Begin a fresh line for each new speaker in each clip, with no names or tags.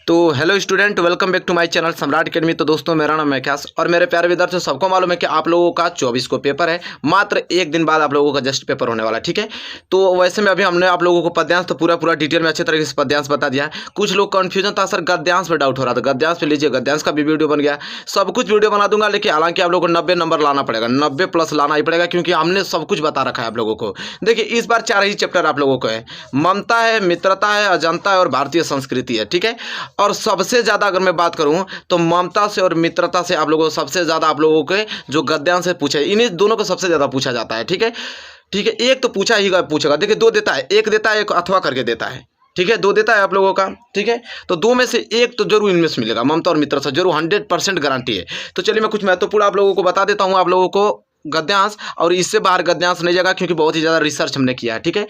तो hello student, welcome back to my channel Samrat Academy. तो दोस्तों, मेरा नाम है कैश और मेरे प्यारे विद्यार्थियों, सबको मालूम है कि आप लोगों का 24 को पेपर है। मात्र एक दिन बाद आप लोगों का जस्ट पेपर होने वाला है, ठीक है। तो वैसे में अभी हमने आप लोगों को पद्यांश तो पूरा डिटेल में अच्छे तरीके से पद्यांश बता दिया है। कुछ लोग कन्फ्यूजन था, सर गद्यांश में डाउट हो रहा था, गद्यांश पे लीजिए, गद्यांश का भी वीडियो बन गया। सब कुछ वीडियो बना दूंगा, लेकिन हालांकि आप लोगों को 90 नंबर लाना पड़ेगा, 90 प्लस लाना ही पड़ेगा, क्योंकि हमने सब कुछ बता रखा है आप लोगों को। देखिए, इस बार 4 ही चैप्टर आप लोगों को है। ममता है, मित्रता है, अजंता है और भारतीय संस्कृति है, ठीक है। और सबसे ज्यादा अगर मैं बात करूं तो ममता से और मित्रता से आप लोगों को सबसे ज्यादा आप लोगों के जो गद्यांश से पूछे, इन्हीं दोनों को सबसे ज्यादा पूछा जाता है, ठीक है। ठीक है, एक तो पूछेगा। देखिए, 2 देता है, एक देता है, एक अथवा करके देता है, ठीक है। 2 देता है आप लोगों का, ठीक है। तो 2 में से एक तो जरूर इनमें से मिलेगा, ममता और मित्रता जरूर, 100% गारंटी है। तो चलिए मैं कुछ महत्वपूर्ण आप लोगों को बता देता हूं, आप लोगों को गद्यांश, और इससे बाहर गद्यांश नहीं जाएगा, क्योंकि बहुत ही ज्यादा रिसर्च हमने किया है, ठीक है।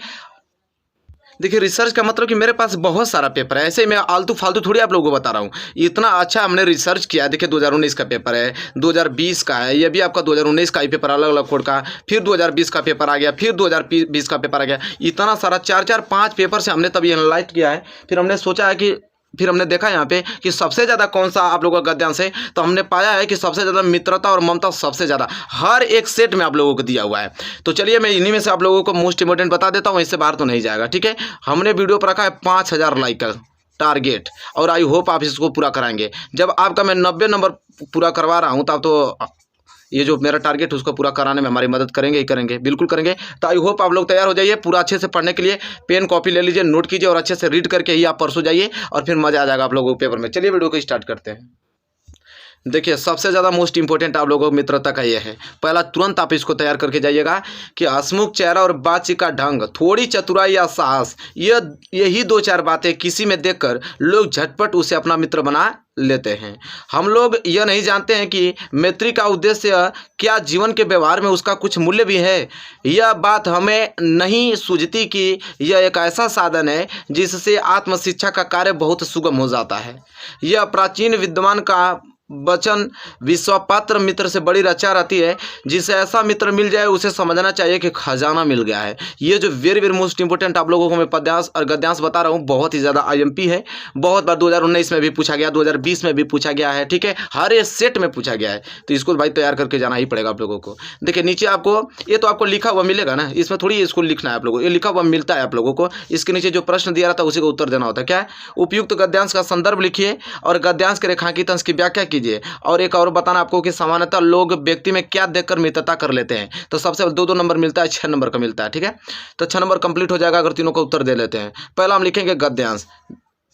देखिए, रिसर्च का मतलब कि मेरे पास बहुत सारा पेपर है, ऐसे ही मैं आलतू फालतू थोड़ी आप लोगों को बता रहा हूँ। इतना अच्छा हमने रिसर्च किया है। देखिए, 2019 का पेपर है, 2020 का है, ये भी आपका 2019 का ही पेपर, अलग अलग कोड का। फिर 2020 का पेपर आ गया, फिर 2020 का पेपर आ गया। इतना सारा 4-4-5 पेपर से हमने तभी एनालाइज किया है। फिर हमने सोचा है कि फिर हमने देखा यहाँ पे कि सबसे ज़्यादा कौन सा आप लोगों का गद्यांश है, तो हमने पाया है कि सबसे ज़्यादा मित्रता और ममता सबसे ज़्यादा हर एक सेट में आप लोगों को दिया हुआ है। तो चलिए मैं इन्हीं में से आप लोगों को मोस्ट इंपोर्टेंट बता देता हूँ, इससे बाहर तो नहीं जाएगा, ठीक है। हमने वीडियो पर रखा है 5000 लाइक का टारगेट, और आई होप आप इसको पूरा कराएंगे। जब आपका मैं 90 नंबर पूरा करवा रहा हूँ, तब तो ये जो मेरा टारगेट है उसको पूरा कराने में हमारी मदद करेंगे ही करेंगे, बिल्कुल करेंगे। तो आई होप आप लोग तैयार हो जाइए पूरा अच्छे से पढ़ने के लिए। पेन कॉपी ले लीजिए, नोट कीजिए और अच्छे से रीड करके ही आप परसों जाइए, और फिर मजा आ जाएगा आप लोगों को पेपर में। चलिए वीडियो को स्टार्ट करते हैं। देखिए, सबसे ज़्यादा मोस्ट इंपोर्टेंट आप लोगों को मित्रता का ये है। पहला तुरंत आप इसको तैयार करके जाइएगा कि हंसमुख चेहरा और बातचीत का ढंग, थोड़ी चतुराई या साहस, यही 2-4 बातें किसी में देखकर लोग झटपट उसे अपना मित्र बना लेते हैं। हम लोग यह नहीं जानते हैं कि मैत्री का उद्देश्य क्या, जीवन के व्यवहार में उसका कुछ मूल्य भी है। यह बात हमें नहीं सूझती कि यह एक ऐसा साधन है जिससे आत्मशिक्षा का कार्य बहुत सुगम हो जाता है। यह प्राचीन विद्वान का वचन, विश्वापात्र मित्र से बड़ी रचा रहती है। जिसे ऐसा मित्र मिल जाए उसे समझना चाहिए कि खजाना मिल गया है। ये जो वेरी मोस्ट इंपोर्टेंट आप लोगों को मैं पद्यांश और गद्यांश बता रहा हूँ, बहुत ही ज़्यादा आईएमपी है। बहुत बार 2019 में भी पूछा गया, 2020 में भी पूछा गया है, ठीक है। हर एक सेट में पूछा गया है, तो इसको भाई तैयार करके जाना ही पड़ेगा आप लोगों को। देखिए, नीचे आपको ये तो आपको लिखा हुआ मिलेगा ना, इसमें थोड़ी इसको लिखना है आप लोगों को, ये लिखा हुआ मिलता है आप लोगों को। इसके नीचे जो प्रश्न दिया रहता है उसी को उत्तर देना होता है। क्या है? उपयुक्त गद्यांश का संदर्भ लिखिए और गद्यांश के रेखांकित अंश की व्याख्या कीजिए। और एक और बताना आपको कि सामान्यतः लोग व्यक्ति में क्या देखकर मित्रता कर लेते हैं। तो सबसे 2-2 नंबर मिलता है, 6 नंबर का मिलता है, ठीक है। तो 6 नंबर कंप्लीट हो जाएगा अगर तीनों को उत्तर दे लेते हैं। पहला हम लिखेंगे गद्यांश।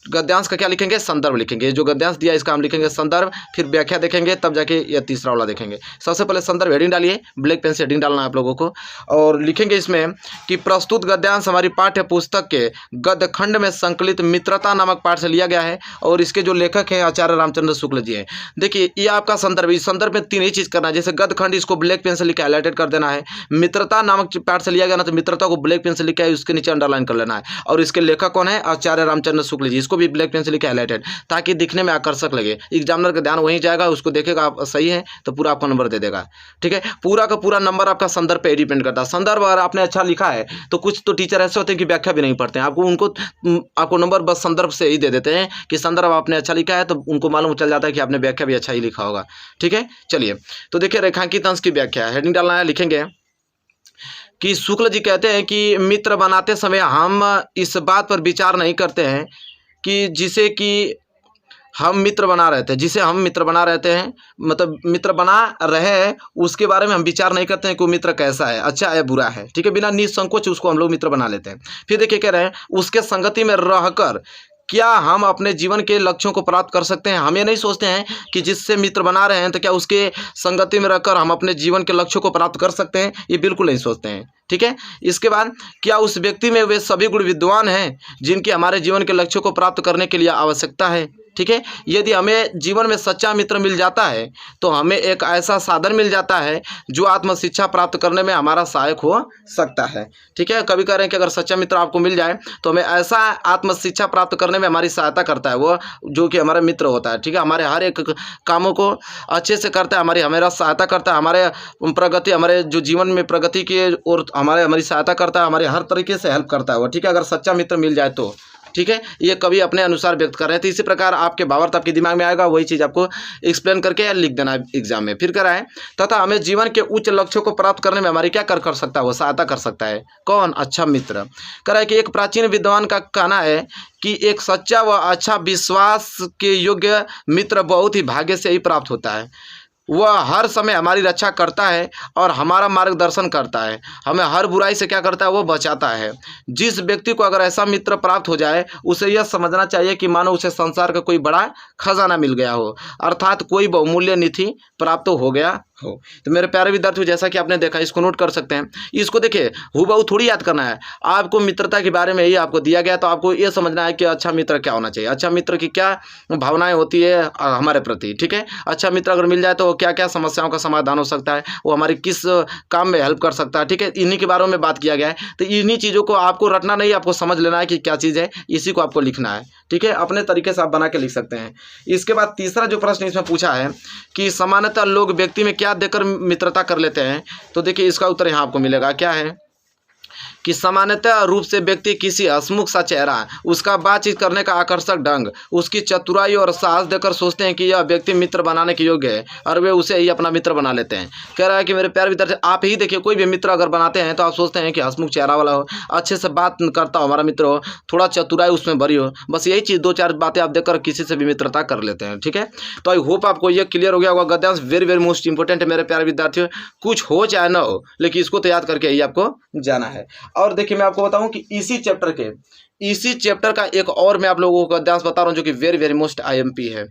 गद्यांश का क्या लिखेंगे? संदर्भ लिखेंगे। जो गद्यांश दिया इसका हम लिखेंगे संदर्भ, फिर व्याख्या देखेंगे, तब जाके ये तीसरा वाला देखेंगे। सबसे पहले संदर्भ हेडिंग डालिए, ब्लैक पेन से हेडिंग डालना है आप लोगों को, और लिखेंगे इसमें कि प्रस्तुत गद्यांश हमारी पाठ्य पुस्तक के गद्य खंड में संकलित मित्रता नामक पाठ से लिया गया है, और इसके जो लेखक हैं आचार्य रामचंद्र शुक्ल जी हैं। देखिए, ये आपका संदर्भ, इस संदर्भ में 3 ही चीज़ करना है। जैसे गद्य खंड, इसको ब्लैक पेन से लिख के हाईलाइटेड कर देना है। मित्रता नामक पाठ से लिया गया ना, तो मित्रता को ब्लैक पेन से लिखा है, उसके नीचे अंडरलाइन कर लेना है। और इसके लेखक कौन है? आचार्य रामचंद्र शुक्ल जी, इसको भी ब्लैक पेन से लिखा हाईलाइटेड, ताकि दिखने में आकर्षक लगे। एग्जामिनर का ध्यान वहीं जाएगा, उसको देखेगा आप सही है तो पूरा आपको नंबर दे देगा, ठीक है। पूरा का पूरा नंबर आपका संदर्भ पे डिपेंड करता है। संदर्भ अगर आपने अच्छा लिखा है तो कुछ तो टीचर ऐसे होते हैं कि व्याख्या भी नहीं पढ़ते हैं, आपको नंबर बस संदर्भ से ही दे देते हैं कि संदर्भ आपने अच्छा लिखा है, तो उनको मालूम चल जाता है कि आपने व्याख्या भी अच्छा ही लिखा होगा, ठीक है। चलिए, तो देखिए, रेखांकित अंश की व्याख्या, हेडिंग डालना है, लिखेंगे कि शुक्ल जी कहते हैं कि मित्र बनाते समय हम इस बात पर विचार नहीं करते हैं कि जिसे हम मित्र बना रहते हैं, मतलब मित्र बना रहे हैं उसके बारे में हम विचार नहीं करते हैं कि वो मित्र कैसा है, अच्छा है बुरा है, ठीक है। बिना निसंकोच उसको हम लोग मित्र बना लेते हैं। फिर देखिए, कह रहे हैं उसके संगति में रहकर क्या हम अपने जीवन के लक्ष्यों को प्राप्त कर सकते हैं। हम ये नहीं सोचते हैं कि जिससे मित्र बना रहे हैं तो क्या उसके संगति में रहकर हम अपने जीवन के लक्ष्यों को प्राप्त कर सकते हैं, ये बिल्कुल नहीं सोचते हैं, ठीक है। इसके बाद, क्या उस व्यक्ति में वे सभी गुण विद्वान हैं जिनकी हमारे जीवन के लक्ष्यों को प्राप्त करने के लिए आवश्यकता है, ठीक है। यदि हमें जीवन में सच्चा मित्र मिल जाता है तो हमें एक ऐसा साधन मिल जाता है जो आत्मशिक्षा प्राप्त करने में हमारा सहायक हो सकता है, ठीक है। कभी कह रहे हैं कि अगर सच्चा मित्र आपको मिल जाए तो हमें ऐसा आत्मशिक्षा प्राप्त करने में हमारी सहायता करता है, वो जो कि हमारा मित्र होता है, ठीक है। हमारे हर एक कामों को अच्छे से करता है, हमारा सहायता करता है, हमारे प्रगति, हमारे जो जीवन में प्रगति की और हमारी सहायता करता है, हमारे हर तरीके से हेल्प करता है वो, ठीक है। अगर सच्चा मित्र मिल जाए तो ठीक है, ये कभी अपने अनुसार व्यक्त कर रहे हैं। तो इसी प्रकार आपके भावार्थ आपके दिमाग में आएगा, वही चीज़ आपको एक्सप्लेन करके लिख देना है एग्जाम में। फिर कह रहा है तथा हमें जीवन के उच्च लक्ष्यों को प्राप्त करने में हमारी क्या कर सकता है, वो सहायता कर सकता है। कौन? अच्छा मित्र। कह रहा है कि एक प्राचीन विद्वान का कहना है कि एक सच्चा व अच्छा विश्वास के योग्य मित्र बहुत ही भाग्य से ही प्राप्त होता है। वह हर समय हमारी रक्षा करता है और हमारा मार्गदर्शन करता है, हमें हर बुराई से क्या करता है, वो बचाता है। जिस व्यक्ति को अगर ऐसा मित्र प्राप्त हो जाए उसे यह समझना चाहिए कि मानो उसे संसार का कोई बड़ा खजाना मिल गया हो, अर्थात कोई बहुमूल्य निधि प्राप्त हो गया हो। तो मेरे प्यारे विद्यार्थियों, जैसा कि आपने देखा, इसको नोट कर सकते हैं। इसको देखिए, हूबहू थोड़ी याद करना है आपको, मित्रता के बारे में ही आपको दिया गया, तो आपको ये समझना है कि अच्छा मित्र क्या होना चाहिए, अच्छा मित्र की क्या भावनाएं होती है हमारे प्रति। ठीक है, अच्छा मित्र अगर मिल जाए तो क्या क्या समस्याओं का समाधान हो सकता है, वो हमारी किस काम में हेल्प कर सकता है। ठीक है, इन्हीं के बारे में बात किया गया है। तो इन्हीं चीज़ों को आपको रटना नहीं, आपको समझ लेना है कि क्या चीज़ है, इसी को आपको लिखना है। ठीक है, अपने तरीके से आप बना के लिख सकते हैं। इसके बाद तीसरा जो प्रश्न इसमें पूछा है कि सामान्यतः लोग व्यक्ति में क्या देकर मित्रता कर लेते हैं, तो देखिए इसका उत्तर यहाँ आपको मिलेगा। क्या है कि सामान्यतः रूप से व्यक्ति किसी हंसमुख सा चेहरा, उसका बातचीत करने का आकर्षक ढंग, उसकी चतुराई और साहस देकर सोचते हैं कि यह व्यक्ति मित्र बनाने के योग्य है और वे उसे ही अपना मित्र बना लेते हैं। कह रहा है कि मेरे प्यारे विद्यार्थी, आप ही देखिए, कोई भी मित्र अगर बनाते हैं तो आप सोचते हैं कि हंसमुख चेहरा वाला हो, अच्छे से बात करता हो, हमारा मित्र हो, थोड़ा चतुराई उसमें भरी हो, बस यही चीज़ 2-4 बातें आप देखकर किसी से भी मित्रता कर लेते हैं। ठीक है, तो आई होप आपको ये क्लियर हो गया होगा। गद्यांश वेरी वेरी मोस्ट इंपॉर्टेंट है मेरे प्यारे विद्यार्थियों, कुछ हो चाहे ना हो, लेकिन इसको तो याद करके ही आपको जाना है। और देखिए मैं आपको बताऊं कि इसी चैप्टर का एक और मैं आप लोगों को गद्यांश बता रहा हूं जो कि वेरी वेरी मोस्ट आईएमपी है।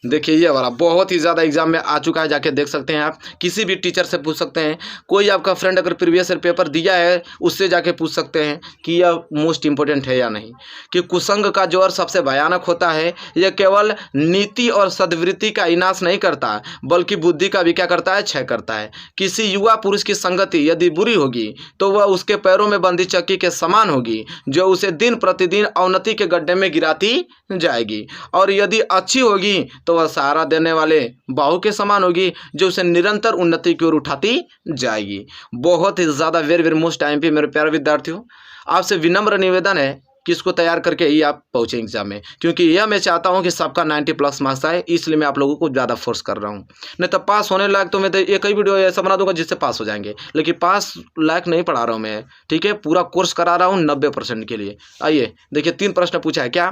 देखिए ये वाला बहुत ही ज़्यादा एग्जाम में आ चुका है, जाके देख सकते हैं आप, किसी भी टीचर से पूछ सकते हैं। कोई आपका फ्रेंड अगर प्रीवियस ईयर पेपर दिया है उससे जाके पूछ सकते हैं कि यह मोस्ट इंपॉर्टेंट है या नहीं। कि कुसंग का जोर सबसे भयानक होता है, यह केवल नीति और सद्वृत्ति का विनाश नहीं करता बल्कि बुद्धि का भी क्या करता है, क्षय करता है। किसी युवा पुरुष की संगति यदि बुरी होगी तो वह उसके पैरों में बंदी चक्की के समान होगी जो उसे दिन प्रतिदिन अवनति के गड्ढे में गिराती जाएगी, और यदि अच्छी होगी तो वह सहारा देने वाले बाहु के समान होगी जो उसे निरंतर उन्नति की ओर उठाती जाएगी। बहुत ही ज़्यादा वेरी वेरी मोस्ट टाइम पे मेरे प्यारे विद्यार्थियों, आपसे विनम्र निवेदन है कि इसको तैयार करके ही आप पहुँचे एग्जाम में, क्योंकि यह मैं चाहता हूं कि सबका 90+ मार्क्स आए, इसलिए मैं आप लोगों को ज़्यादा फोर्स कर रहा हूं। नहीं तो पास होने लायक तो मैं तो एक ही वीडियो ऐसा बना दूंगा जिससे पास हो जाएंगे, लेकिन पास लायक नहीं पढ़ा रहा हूं मैं। ठीक है, पूरा कोर्स करा रहा हूं 90% के लिए। आइए देखिए, 3 प्रश्न पूछा है। क्या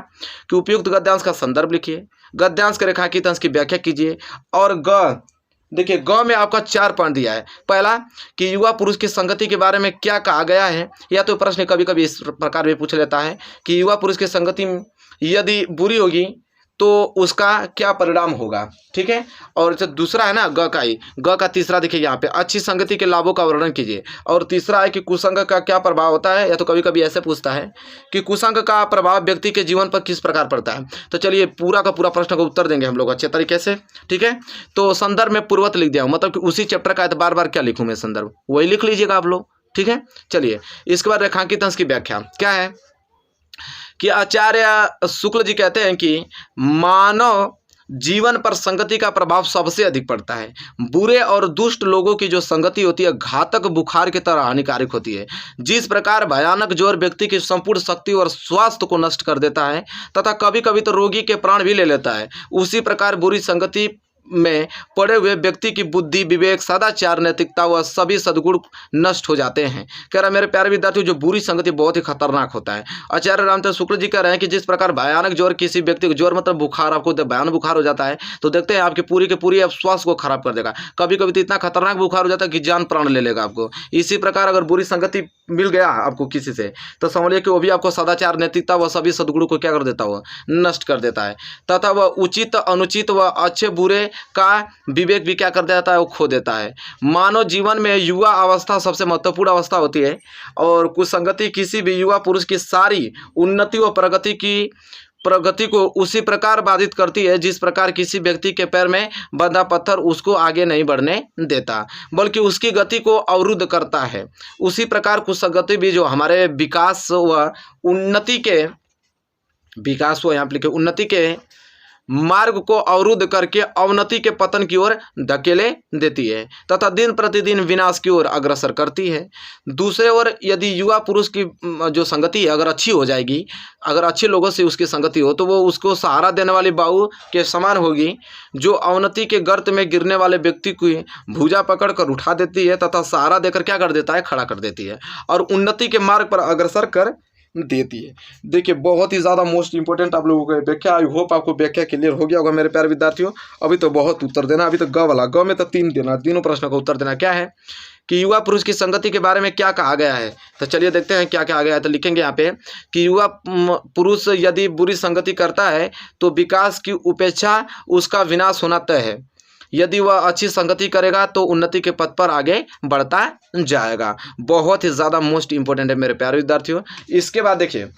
कि उपयुक्त गद्यांश का संदर्भ लिखिए, गद्यांश के रेखांकित अंश की व्याख्या कीजिए, और देखिए ग में आपका 4 पॉइंट दिया है। पहला कि युवा पुरुष की संगति के बारे में क्या कहा गया है, या तो प्रश्न कभी कभी इस प्रकार भी पूछ लेता है कि युवा पुरुष की संगति यदि बुरी होगी तो उसका क्या परिणाम होगा। ठीक है, और जो दूसरा है ना ग का तीसरा देखिए यहाँ पे, अच्छी संगति के लाभों का वर्णन कीजिए। और तीसरा है कि कुसंग का क्या प्रभाव होता है, या तो कभी कभी ऐसे पूछता है कि कुसंग का प्रभाव व्यक्ति के जीवन पर किस प्रकार पड़ता है। तो चलिए पूरा का पूरा प्रश्न का उत्तर देंगे हम लोग अच्छे तरीके से। ठीक है, तो संदर्भ में पूर्वत लिख दिया हूँ, मतलब कि उसी चैप्टर का है, तो बार बार क्या लिखूँ मैं, संदर्भ वही लिख लीजिएगा आप लोग। ठीक है, चलिए इसके बाद रेखांकित अंश की व्याख्या क्या है कि आचार्य शुक्ल जी कहते हैं कि मानव जीवन पर संगति का प्रभाव सबसे अधिक पड़ता है। बुरे और दुष्ट लोगों की जो संगति होती है घातक बुखार की तरह हानिकारक होती है। जिस प्रकार भयानक जोर व्यक्ति की संपूर्ण शक्ति और स्वास्थ्य को नष्ट कर देता है तथा कभी कभी तो रोगी के प्राण भी ले लेता है, उसी प्रकार बुरी संगति में पड़े हुए व्यक्ति की बुद्धि, विवेक, सदाचार, नैतिकता व सभी सद्गुण नष्ट हो जाते हैं। कह रहा है मेरे प्यारे विद्यार्थियों, जो बुरी संगति बहुत ही खतरनाक होता है। आचार्य रामचंद्र शुक्ल जी कह रहे हैं कि जिस प्रकार भयानक ज्वर किसी व्यक्ति को, ज्वर मतलब बुखार, आपको भयानक बुखार हो जाता है तो देखते हैं आपकी पूरी की पूरी स्वास्थ्य को खराब कर देगा। कभी कभी तो इतना खतरनाक बुखार हो जाता है कि जान प्राण ले लेगा आपको। इसी प्रकार अगर बुरी संगति मिल गया आपको किसी से तो समझिए कि वो भी आपको सदाचार, नैतिकता व सभी सद्गुणों को क्या कर देता है, नष्ट कर देता है, तथा वह उचित, अनुचित व अच्छे बुरे का विवेक भी क्या कर देता है, वो खो देता है। मानव जीवन में युवा अवस्था सबसे महत्वपूर्ण अवस्था होती है, और कुसंगति किसी भी युवा पुरुष की सारी उन्नति व प्रगति को उसी प्रकार बाधित करती है जिस प्रकार किसी व्यक्ति के पैर में बंधा पत्थर उसको आगे नहीं बढ़ने देता बल्कि उसकी गति को अवरुद्ध करता है। उसी प्रकार कुसंगति भी जो हमारे विकास व उन्नति के मार्ग को अवरुद्ध करके अवनति के पतन की ओर धकेले देती है तथा दिन प्रतिदिन विनाश की ओर अग्रसर करती है। दूसरे ओर यदि युवा पुरुष की जो संगति है अगर अच्छी हो जाएगी, अगर अच्छे लोगों से उसकी संगति हो तो वो उसको सहारा देने वाली बाहु के समान होगी, जो अवनति के गर्त में गिरने वाले व्यक्ति को भुजा पकड़कर उठा देती है तथा सहारा देकर क्या कर देता है, खड़ा कर देती है और उन्नति के मार्ग पर अग्रसर कर देती है। देखिए बहुत ही ज़्यादा मोस्ट इंपॉर्टेंट आप लोगों को व्याख्या, आई होप आपको व्याख्या क्लियर हो गया होगा मेरे प्यारे विद्यार्थियों। अभी तो बहुत उत्तर देना, अभी तो ग वाला, ग में तो 3 देना, तीनों प्रश्नों का उत्तर देना। क्या है कि युवा पुरुष की संगति के बारे में क्या कहा गया है, तो चलिए देखते हैं क्या कहा गया है। तो लिखेंगे यहाँ पे कि युवा पुरुष यदि बुरी संगति करता है तो विकास की उपेक्षा उसका विनाश होना तय है। यदि वह अच्छी संगति करेगा तो उन्नति के पथ पर आगे बढ़ता जाएगा। बहुत ही ज़्यादा मोस्ट इंपॉर्टेंट है मेरे प्यारे विद्यार्थियों। इसके बाद देखिए,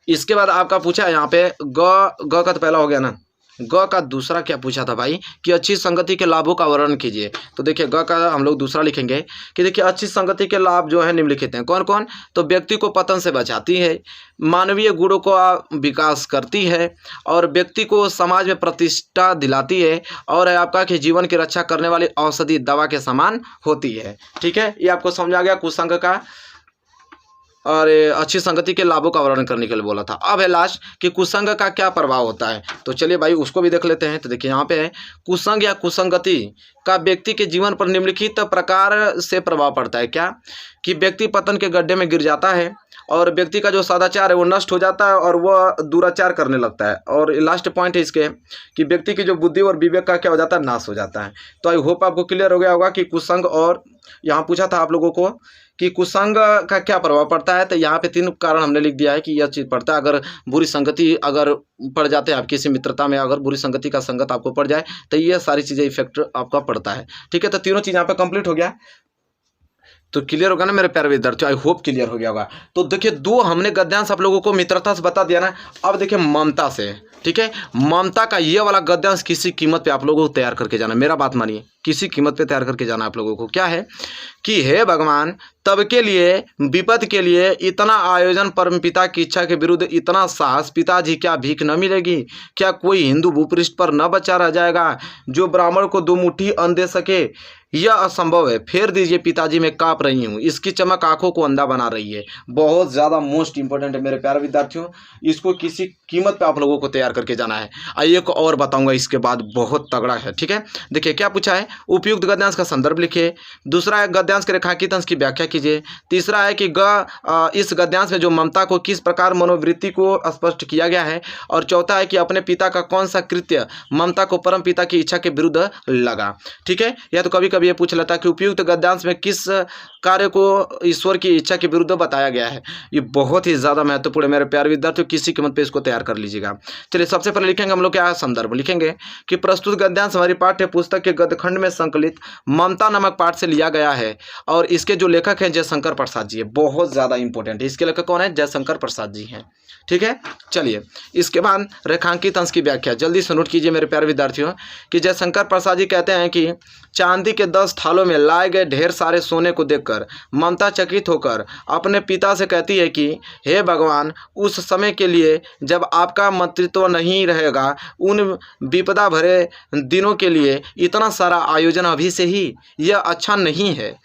इसके बाद आपका पूछा है यहाँ पे ग का तो पहला हो गया ना, ग का दूसरा क्या पूछा था भाई कि अच्छी संगति के लाभों का वर्णन कीजिए। तो देखिए ग का हम लोग दूसरा लिखेंगे कि देखिए अच्छी संगति के लाभ जो है निम्नलिखित हैं। कौन कौन? तो व्यक्ति को पतन से बचाती है, मानवीय गुणों का विकास करती है और व्यक्ति को समाज में प्रतिष्ठा दिलाती है और आपका कि जीवन की रक्षा करने वाली औषधि दवा के समान होती है। ठीक है, ये आपको समझ आ गया कुसंग का और अच्छी संगति के लाभों का वर्णन करने के लिए बोला था। अब है लास्ट कि कुसंग का क्या प्रभाव होता है, तो चलिए भाई उसको भी देख लेते हैं। तो देखिए यहाँ पे है कुसंग या कुसंगति का व्यक्ति के जीवन पर निम्नलिखित प्रकार से प्रभाव पड़ता है। क्या कि व्यक्ति पतन के गड्ढे में गिर जाता है और व्यक्ति का जो सदाचार है वो नष्ट हो जाता है और वह दुराचार करने लगता है। और लास्ट पॉइंट है इसके कि व्यक्ति की जो बुद्धि और विवेक का क्या हो जाता है, नाश हो जाता है। तो आई होप आपको क्लियर हो गया होगा कि कुसंग, और यहाँ पूछा था आप लोगों को कि कुसंग का क्या प्रभाव पड़ता है, तो यहाँ पे 3 कारण हमने लिख दिया है कि यह चीज़ पड़ता है। अगर बुरी संगति अगर पड़ जाते हैं, आप किसी मित्रता में अगर बुरी संगति का संगत आपको पड़ जाए तो ये सारी चीज़ें इफेक्ट आपका पड़ता है। ठीक है, तो तीनों चीज़ यहाँ पे कंप्लीट हो गया। तो क्लियर होगा ना मेरे प्यारे विद्यार्थियों, आई होप क्लियर हो गया होगा। तो देखिए 2 हमने गद्यांश आप लोगों को मित्रता से बता दिया ना। अब देखिए ममता से, ठीक है, ममता का ये वाला गद्यांश किसी कीमत पे आप लोगों को तैयार करके जाना। मेरा बात मानिए, किसी कीमत पे तैयार करके जाना आप लोगों को। क्या है कि हे भगवान, तब के लिए विपद के लिए इतना आयोजन, परम पिता की इच्छा के विरुद्ध इतना साहस, पिताजी क्या भीख न मिलेगी? क्या कोई हिंदू भूपृष्ठ पर न बचा रह जाएगा जो ब्राह्मण को 2 मुट्ठी अन्न दे सके? यह असंभव है। फेर दीजिए पिताजी, मैं काँप रही हूँ, इसकी चमक आंखों को अंधा बना रही है। बहुत ज़्यादा मोस्ट इंपॉर्टेंट है मेरे प्यारे विद्यार्थियों, इसको किसी कीमत पे आप लोगों को तैयार करके जाना है। आइए एक और बताऊंगा इसके बाद, बहुत तगड़ा है। ठीक है, देखिए क्या पूछा है, उपयुक्त गद्यांश का संदर्भ लिखिए। दूसरा है गद्यांश के रेखांकित अंश की व्याख्या कीजिए। तीसरा है कि इस गद्यांश में जो ममता को किस प्रकार मनोवृत्ति को स्पष्ट किया गया है। और चौथा है कि अपने पिता का कौन सा कृत्य ममता को परम पिता की इच्छा के विरुद्ध लगा। ठीक है, या तो कभी ये पूछ लेता कि उपयुक्त गद्यांश में किस कार्य को ईश्वर की इच्छा के विरुद्ध बताया गया है। ये बहुत ही ज्यादा महत्वपूर्ण है मेरे प्यारे विद्यार्थियों, किसी कीमत पे इसको तैयार कर लीजिएगा। चलिए सबसे पहले लिखेंगे हम लोग क्या संदर्भ लिखेंगे कि प्रस्तुत गद्यांश हमारी पाठ्य पुस्तक के गद्यखंड में संकलित ममता नामक पाठ से लिया गया है और इसके जो लेखक हैं जयशंकर प्रसाद जी है। बहुत ज्यादा इंपॉर्टेंट है, इसके लेखक कौन है? जयशंकर प्रसाद जी हैं। ठीक है, चलिए इसके बाद रेखांकित अंश की व्याख्या जल्दी से नोट कीजिए मेरे प्यारे विद्यार्थियों कि जयशंकर प्रसाद जी कहते हैं कि चांदी के 10 थालों में लाए गए ढेर सारे सोने को देखकर ममता चकित होकर अपने पिता से कहती है कि हे भगवान, उस समय के लिए जब आपका मंत्रित्व नहीं रहेगा, उन विपदा भरे दिनों के लिए इतना सारा आयोजन अभी से ही, यह अच्छा नहीं है।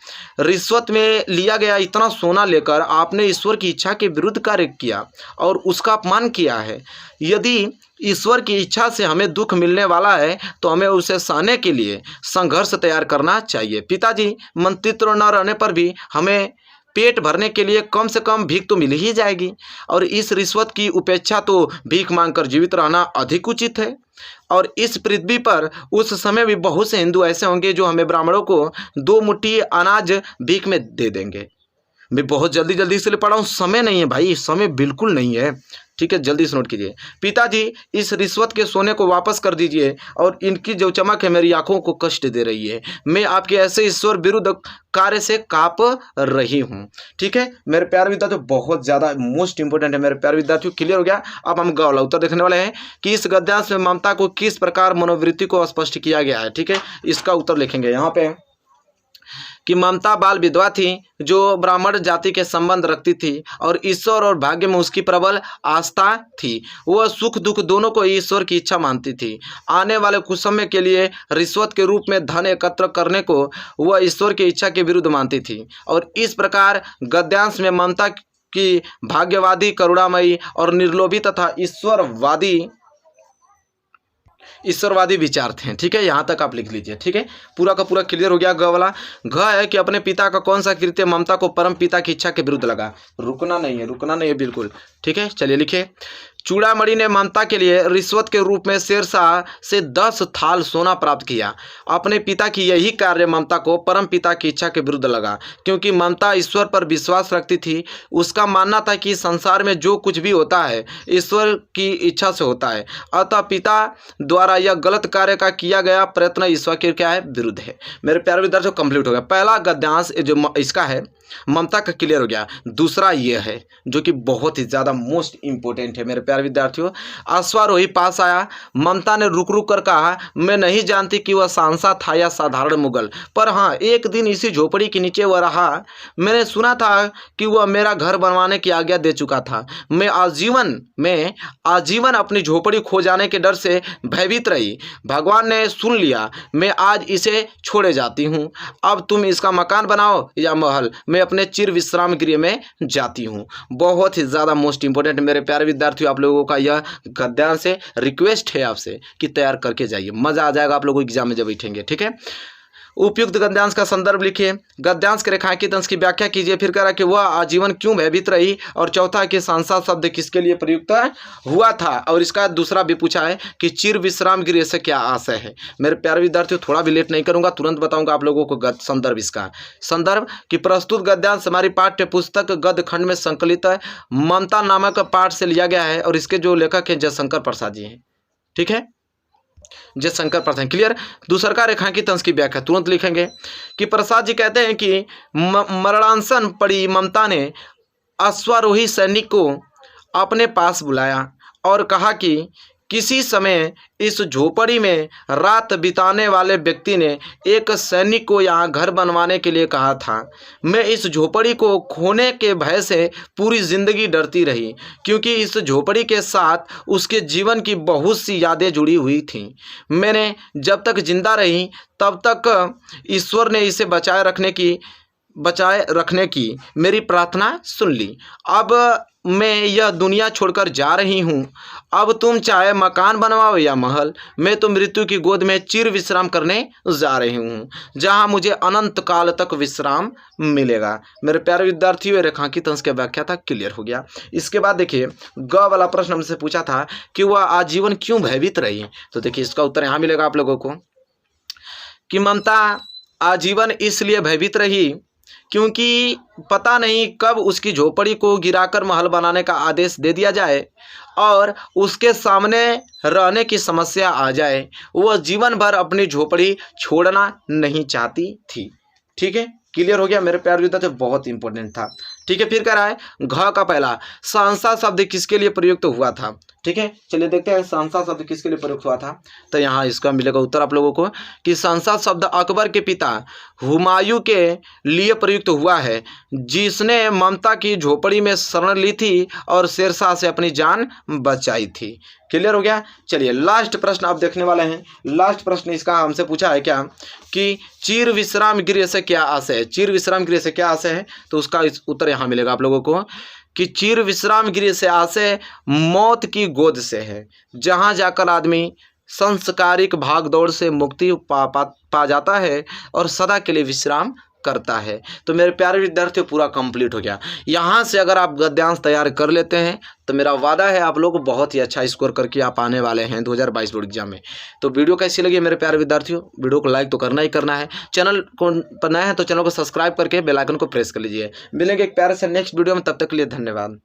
रिश्वत में लिया गया इतना सोना लेकर आपने ईश्वर की इच्छा के विरुद्ध कार्य किया और उसका अपमान किया है। यदि ईश्वर की इच्छा से हमें दुख मिलने वाला है तो हमें उसे सहने के लिए संघर्ष तैयार करना चाहिए। पिताजी, मंत्रित्व न रहने पर भी हमें पेट भरने के लिए कम से कम भीख तो मिल ही जाएगी और इस रिश्वत की उपेक्षा तो भीख मांगकर जीवित रहना अधिक उचित है। और इस पृथ्वी पर उस समय भी बहुत से हिंदू ऐसे होंगे जो हमें ब्राह्मणों को 2 मुट्ठी अनाज भीख में दे देंगे। मैं बहुत जल्दी इसलिए पढ़ा हूँ, समय नहीं है भाई, समय बिल्कुल नहीं है। ठीक है, जल्दी से नोट कीजिए। पिताजी, इस रिश्वत के सोने को वापस कर दीजिए और इनकी जो चमक है मेरी आंखों को कष्ट दे रही है। मैं आपके ऐसे ईश्वर विरुद्ध कार्य से कांप रही हूँ। ठीक है मेरे प्यारे विद्यार्थियों, बहुत ज़्यादा मोस्ट इंपोर्टेंट है मेरे प्यारे विद्यार्थियों। क्लियर हो गया? अब हम गौला उत्तर देखने वाले हैं कि इस गद्यांश में ममता को किस प्रकार मनोवृत्ति को स्पष्ट किया गया है। ठीक है, इसका उत्तर लिखेंगे यहाँ पे कि ममता बाल विधवा थी जो ब्राह्मण जाति के संबंध रखती थी और ईश्वर और भाग्य में उसकी प्रबल आस्था थी। वह सुख दुख दोनों को ईश्वर की इच्छा मानती थी। आने वाले कुछ समय के लिए रिश्वत के रूप में धन एकत्र करने को वह ईश्वर की इच्छा के विरुद्ध मानती थी। और इस प्रकार गद्यांश में ममता की भाग्यवादी, करुणामयी और निर्लोभी तथा ईश्वरवादी विचार थे। ठीक है, यहाँ तक आप लिख लीजिए। ठीक है, पूरा का पूरा क्लियर हो गया। ग वाला घ है कि अपने पिता का कौन सा कृत्य ममता को परम पिता की इच्छा के विरुद्ध लगा। रुकना नहीं है बिल्कुल। ठीक है, चलिए लिखिए। चूड़ामणि ने ममता के लिए रिश्वत के रूप में शेरशाह से 10 थाल सोना प्राप्त किया। अपने पिता की यही कार्य ममता को परम पिता की इच्छा के विरुद्ध लगा, क्योंकि ममता ईश्वर पर विश्वास रखती थी। उसका मानना था कि संसार में जो कुछ भी होता है ईश्वर की इच्छा से होता है, अतः पिता द्वारा यह गलत कार्य का किया गया प्रयत्न ईश्वर के क्या है, विरुद्ध है। मेरे प्यारे विद्यार्थियों, कंप्लीट हो गया पहला गद्यांश जो इसका है ममता का, क्लियर हो गया। दूसरा ये है जो कि बहुत ही ज़्यादा मोस्ट इंपॉर्टेंट है मेरे प्यारे विद्यार्थियों। अश्वारोही पास आया। ममता ने रुक रुक कर कहा, मैं नहीं जानती कि वह सांसद था या साधारण मुगल, पर हाँ एक दिन इसी झोपड़ी के नीचे वह रहा। मैंने सुना था कि वह मेरा घर बनवाने की आज्ञा दे चुका था। मैं आजीवन अपनी झोपड़ी खो जाने के डर से भयभीत रही। भगवान ने सुन लिया। मैं आज इसे छोड़े जाती हूँ। अब तुम इसका मकान बनाओ या महल, मैं अपने चिर विश्राम गृह में जाती हूँ। बहुत ही ज़्यादा मोस्ट इंपॉर्टेंट मेरे प्यारे विद्यार्थियों, आप लोगों का यह गद्यांश से रिक्वेस्ट है आपसे कि तैयार करके जाइए, मज़ा आ जाएगा आप लोगों को एग्जाम में जब बैठेंगे। ठीक है, उपयुक्त गद्यांश का संदर्भ लिखिए। गद्यांश के रेखांकित अंश की व्याख्या कीजिए। फिर कह रहा कि वह आजीवन क्यों भयभीत रही, और चौथा है कि सांसद शब्द किसके लिए प्रयुक्त हुआ था, और इसका दूसरा भी पूछा है कि चिर विश्राम गृह से क्या आशय है। मेरे प्यारे विद्यार्थियों, थोड़ा भी लेट नहीं करूंगा, तुरंत बताऊंगा आप लोगों को संदर्भ इसका। संदर्भ कि प्रस्तुत गद्यांश हमारी पाठ्य पुस्तक गद्य खंड में संकलित है, ममता नामक पाठ से लिया गया है, और इसके जो लेखक हैं जयशंकर प्रसाद जी हैं। ठीक है, जयशंकर प्रसाद। क्लियर। दूसरा रेखांकित अंश की व्याख्या तुरंत लिखेंगे कि प्रसाद जी कहते हैं कि मरणासन पड़ी ममता ने अश्वारोही सैनिक को अपने पास बुलाया और कहा कि किसी समय इस झोपड़ी में रात बिताने वाले व्यक्ति ने एक सैनिक को यहाँ घर बनवाने के लिए कहा था। मैं इस झोपड़ी को खोने के भय से पूरी जिंदगी डरती रही, क्योंकि इस झोपड़ी के साथ उसके जीवन की बहुत सी यादें जुड़ी हुई थीं। मैंने जब तक जिंदा रही तब तक ईश्वर ने इसे बचाए रखने की मेरी प्रार्थना सुन ली। अब मैं यह दुनिया छोड़कर जा रही हूँ। अब तुम चाहे मकान बनवाओ या महल, मैं तो मृत्यु की गोद में चिर विश्राम करने जा रही हूँ, जहाँ मुझे अनंत काल तक विश्राम मिलेगा। मेरे प्यारे विद्यार्थियों, रेखांकित अंश की व्याख्या था, क्लियर हो गया। इसके बाद देखिए, ग वाला प्रश्न हमसे पूछा था कि वह आजीवन क्यों भयभीत रही, तो देखिए इसका उत्तर यहाँ मिलेगा आप लोगों को कि ममता आजीवन इसलिए भयभीत रही क्योंकि पता नहीं कब उसकी झोपड़ी को गिराकर महल बनाने का आदेश दे दिया जाए और उसके सामने रहने की समस्या आ जाए। वह जीवन भर अपनी झोपड़ी छोड़ना नहीं चाहती थी। ठीक है, क्लियर हो गया मेरे प्यारे विद्यार्थियों, बहुत इंपॉर्टेंट था। ठीक है, फिर कह रहा है घ का पहला सांसद शब्द किसके लिए प्रयुक्त हुआ था। ठीक है, चलिए देखते हैं सांसद शब्द किसके लिए प्रयुक्त हुआ था। तो यहाँ इसका मिलेगा उत्तर आप लोगों को कि सांसद शब्द अकबर के पिता हुमायूं के लिए प्रयुक्त हुआ है, जिसने ममता की झोपड़ी में शरण ली थी और शेरशाह से अपनी जान बचाई थी। क्लियर हो गया। चलिए लास्ट प्रश्न आप देखने वाले हैं। लास्ट प्रश्न इसका हमसे पूछा है क्या कि चिर विश्राम गृह से क्या आशय है। चिर विश्राम गृह से क्या आशय है, तो उसका उत्तर यहाँ मिलेगा आप लोगों को कि चिर विश्राम गृह से आशय मौत की गोद से है, जहाँ जाकर आदमी संस्कारिक भागदौड़ से मुक्ति पा जाता है और सदा के लिए विश्राम करता है। तो मेरे प्यारे विद्यार्थियों, पूरा कंप्लीट हो गया। यहाँ से अगर आप गद्यांश तैयार कर लेते हैं तो मेरा वादा है आप लोग बहुत ही अच्छा स्कोर करके आप आने वाले हैं 2022 बोर्ड एग्जाम में। तो वीडियो कैसी लगी मेरे प्यारे विद्यार्थियों, वीडियो को लाइक तो करना ही करना है। चैनल को पर नए हैं तो चैनल को सब्सक्राइब करके बेल आइकन को प्रेस कर लीजिए। मिलेंगे एक प्यारे से नेक्स्ट वीडियो में, तब तक के लिए धन्यवाद।